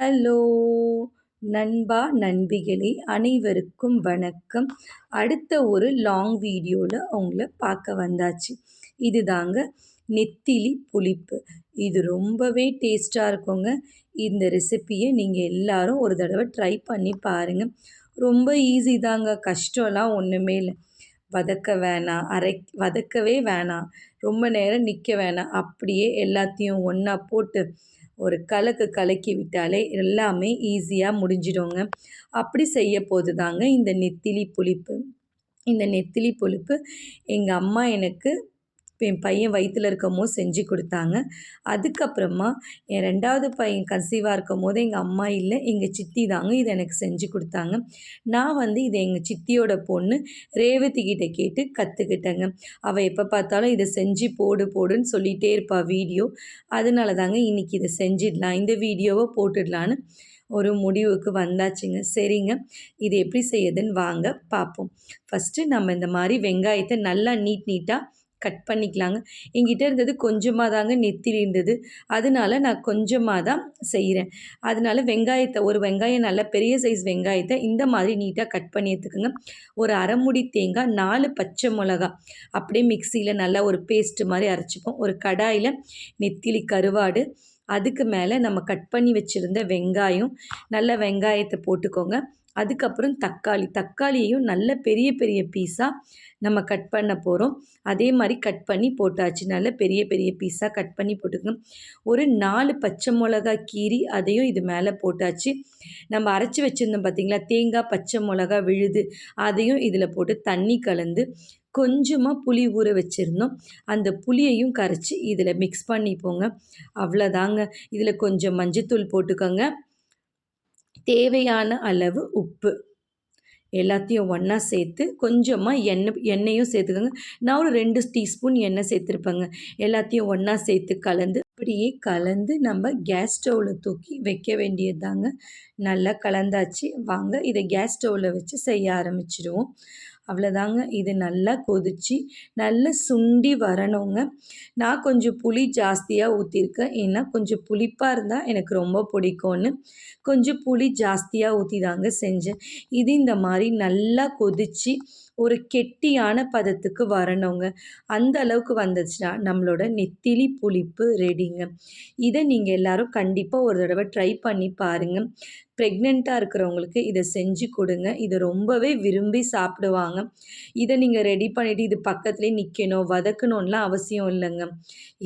Hello நண்பா நண்பிகளே அனைவருக்கும் வணக்கம். அடுத்த ஒரு லாங் வீடியோவில் உங்களை பார்க்க வந்தாச்சு. இதுதாங்க நெத்திலி புளிப்பு. இது ரொம்பவே டேஸ்ட்டாக இருக்குங்க. இந்த ரெசிப்பியை நீங்கள் எல்லாரும் ஒரு தடவை ட்ரை பண்ணி பாருங்கள். ரொம்ப ஈஸி தாங்க, கஷ்டம்லாம் ஒன்றுமே இல்லை. வதக்கவே வேணாம், ரொம்ப நேரம் நிற்க வேணாம். அப்படியே எல்லாத்தையும் ஒன்றா போட்டு ஒரு கலக்கி விட்டாலே எல்லாமே ஈஸியாக முடிஞ்சிடுங்க. அப்படி செய்ய போது தாங்க இந்த நெத்திலி புளிப்பு. இந்த நெத்திலி புளிப்பு எங்கள் அம்மா எனக்கு என் பையன் வயிற்றில் இருக்கும்போது செஞ்சு கொடுத்தாங்க. அதுக்கப்புறமா என் 2வது பையன் கன்சீவாக இருக்கும் போது எங்கள் அம்மா இல்லை, எங்கள் சித்தி தாங்க இதை எனக்கு செஞ்சு கொடுத்தாங்க. நான் இதை எங்கள் சித்தியோட பொண்ணு ரேவதிக்கிட்ட கேட்டு கற்றுக்கிட்டேங்க. அவள் எப்போ பார்த்தாலும் இதை செஞ்சு போடுன்னு சொல்லிகிட்டே இருப்பாள் வீடியோ. அதனால தாங்க இன்றைக்கி இதை செஞ்சிடலாம், இந்த வீடியோவை போட்டுடலான்னு ஒரு முடிவுக்கு வந்தாச்சுங்க. சரிங்க, இது எப்படி செய்யுதுன்னு வாங்க பார்ப்போம். ஃபஸ்ட்டு நம்ம இந்த மாதிரி வெங்காயத்தை நல்லா நீட்டாக கட் பண்ணிக்கலாங்க. என்கிட்ட இருந்தது கொஞ்சமாக தாங்க நெத்திலி இருந்தது, அதனால நான் கொஞ்சமாக தான் செய்கிறேன். அதனால ஒரு வெங்காயம், நல்ல பெரிய சைஸ் வெங்காயத்தை இந்த மாதிரி நீட்டாக கட் பண்ணி எடுத்துக்கோங்க. ஒரு அரை முடி தேங்காய், 4 பச்சை மிளகா அப்படியே மிக்சியில் நல்லா ஒரு பேஸ்ட்டு மாதிரி அரைச்சிப்போம். ஒரு கடாயில் நெத்திலி கருவாடு, அதுக்கு மேலே நம்ம கட் பண்ணி வச்சுருந்த வெங்காயம், நல்ல வெங்காயத்தை போட்டுக்கோங்க. அதுக்கப்புறம் தக்காளியையும் நல்ல பெரிய பெரிய பீஸாக நம்ம கட் பண்ண போகிறோம். அதே மாதிரி கட் பண்ணி போட்டாச்சு, நல்ல பெரிய பெரிய பீஸாக கட் பண்ணி போட்டுக்கோங்க. ஒரு 4 பச்சை மிளகா கீரி அதையும் இது மேலே போட்டாச்சு. நம்ம அரைச்சி வச்சுருந்தோம் பார்த்திங்களா, தேங்காய் பச்சை மிளகா விழுது, அதையும் இதில் போட்டு தண்ணி கலந்து கொஞ்சமாக புளி ஊற வச்சுருந்தோம், அந்த புளியையும் கரைச்சி இதில் மிக்ஸ் பண்ணிப்போங்க. அவ்வளோதாங்க. இதில் கொஞ்சம் மஞ்சத்தூள் போட்டுக்கோங்க, தேவையான அளவு உப்பு, எல்லாத்தையும் ஒன்றா சேர்த்து கொஞ்சமாக எண்ணெயும் சேர்த்துக்கோங்க. நான் ஒரு 2 டீஸ்பூன் எண்ணெய் சேர்த்துருப்பேங்க. எல்லாத்தையும் ஒன்றா சேர்த்து அப்படியே கலந்து நம்ம கேஸ் ஸ்டவ்வில் தூக்கி வைக்க வேண்டியது தாங்க. நல்லா கலந்தாச்சு. வாங்க இதை கேஸ் ஸ்டவ்வில் வச்சு செய்ய ஆரம்பிச்சிடுவோம். அவ்வளோதாங்க. இது நல்லா கொதித்து நல்லா சுண்டி வரணுங்க. நான் கொஞ்சம் புளி ஜாஸ்தியாக ஊற்றிருக்கேன், ஏன்னா கொஞ்சம் புளிப்பாக இருந்தால் எனக்கு ரொம்ப பிடிக்கும்னு கொஞ்சம் புளி ஜாஸ்தியாக ஊற்றி தாங்க செஞ்சேன். இது இந்த மாதிரி நல்லா கொதித்து ஒரு கெட்டியான பதத்துக்கு வரணுங்க. அந்த அளவுக்கு வந்துச்சுன்னா நம்மளோட நெத்திலி புளிப்பு ரெடிங்க. இதை நீங்கள் எல்லோரும் கண்டிப்பாக ஒரு தடவை ட்ரை பண்ணி பாருங்கள். ப்ரெக்னெண்ட்டாக இருக்கிறவங்களுக்கு இதை செஞ்சு கொடுங்க, இதை ரொம்பவே விரும்பி சாப்பிடுவாங்க. இதை நீங்கள் ரெடி பண்ணிவிட்டு இது பக்கத்துலேயே நிற்கணும், வதக்கணும்லாம் அவசியம் இல்லைங்க.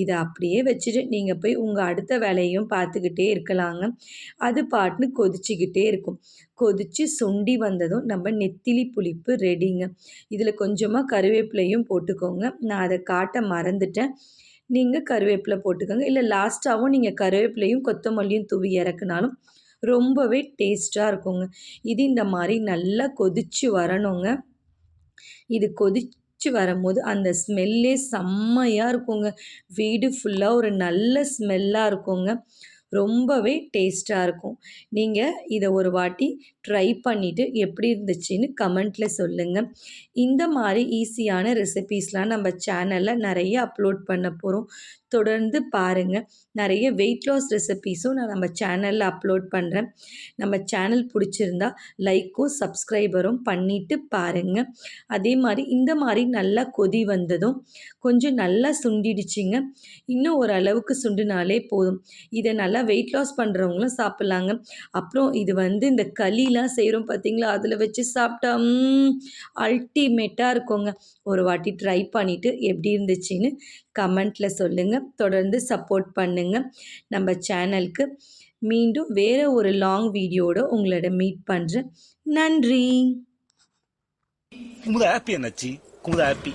இதை அப்படியே வச்சுட்டு நீங்கள் போய் உங்கள் அடுத்த வேலையும் பார்த்துக்கிட்டே இருக்கலாங்க. அது பாட்டுன்னு கொதிச்சுக்கிட்டே இருக்கும். கொதித்து சுண்டி வந்ததும் நம்ம நெத்திலி புளிப்பு ரெடிங்க. இதில் கொஞ்சமாக கருவேப்பிலையும் போட்டுக்கோங்க. நான் அதை காட்ட மறந்துட்டேன், நீங்கள் கருவேப்பிலை போட்டுக்கோங்க. இல்லை லாஸ்ட்டாகவும் நீங்கள் கருவேப்பிலையும் கொத்தமல்லியும் தூவி இறக்குனாலும் ரொம்பவே டேஸ்ட்டாக இருக்குங்க. இது இந்த மாதிரி நல்லா கொதித்து வரணுங்க. இது கொதித்து வரும்போது அந்த ஸ்மெல்லே செம்மையாக இருக்குங்க. வீடு ஃபுல்லாக ஒரு நல்ல ஸ்மெல்லாக இருக்குங்க. ரொம்பவே டேஸ்ட்டாக இருக்கும். நீங்கள் இதை ஒரு வாட்டி ட்ரை பண்ணிவிட்டு எப்படி இருந்துச்சுன்னு கமெண்ட்டில் சொல்லுங்கள். இந்த மாதிரி ஈஸியான ரெசிபீஸ்லாம் நம்ம சேனலில் நிறைய அப்லோட் பண்ண போகிறோம். தொடர்ந்து பாருங்கள். நிறைய வெயிட் லாஸ் ரெசிபீஸும் நான் நம்ம சேனலில் அப்லோட் பண்ணுறேன். நம்ம சேனல் பிடிச்சிருந்தா லைக்கும் சப்ஸ்கிரைபரும் பண்ணிவிட்டு பாருங்கள். அதே மாதிரி இந்த மாதிரி நல்லா கொதி வந்ததும் கொஞ்சம் நல்லா சுண்டிடுச்சிங்க. இன்னும் ஓரளவுக்கு சுண்டினாலே போதும். இதை நல்லா வெயிட் லாஸ் பண்ணுறவங்களும் சாப்பிட்லாங்க. அப்புறம் இது இந்த களிலாம் செய்கிறோம் பார்த்திங்களா, அதில் வச்சு சாப்பிட்டா அல்டிமேட்டாக இருக்குங்க. ஒரு வாட்டி ட்ரை பண்ணிவிட்டு எப்படி இருந்துச்சுன்னு கமெண்ட்டில் சொல்லுங்கள். தொடர்ந்து சப்போர்ட் பண்ணுங்கள் நம்ம சேனலுக்கு. மீண்டும் வேறு ஒரு லாங் வீடியோட உங்களோட மீட் பண்ணுறேன். நன்றி. குமுதா ஹாப்பி என்னாச்சு? குமுதா ஹாப்பி.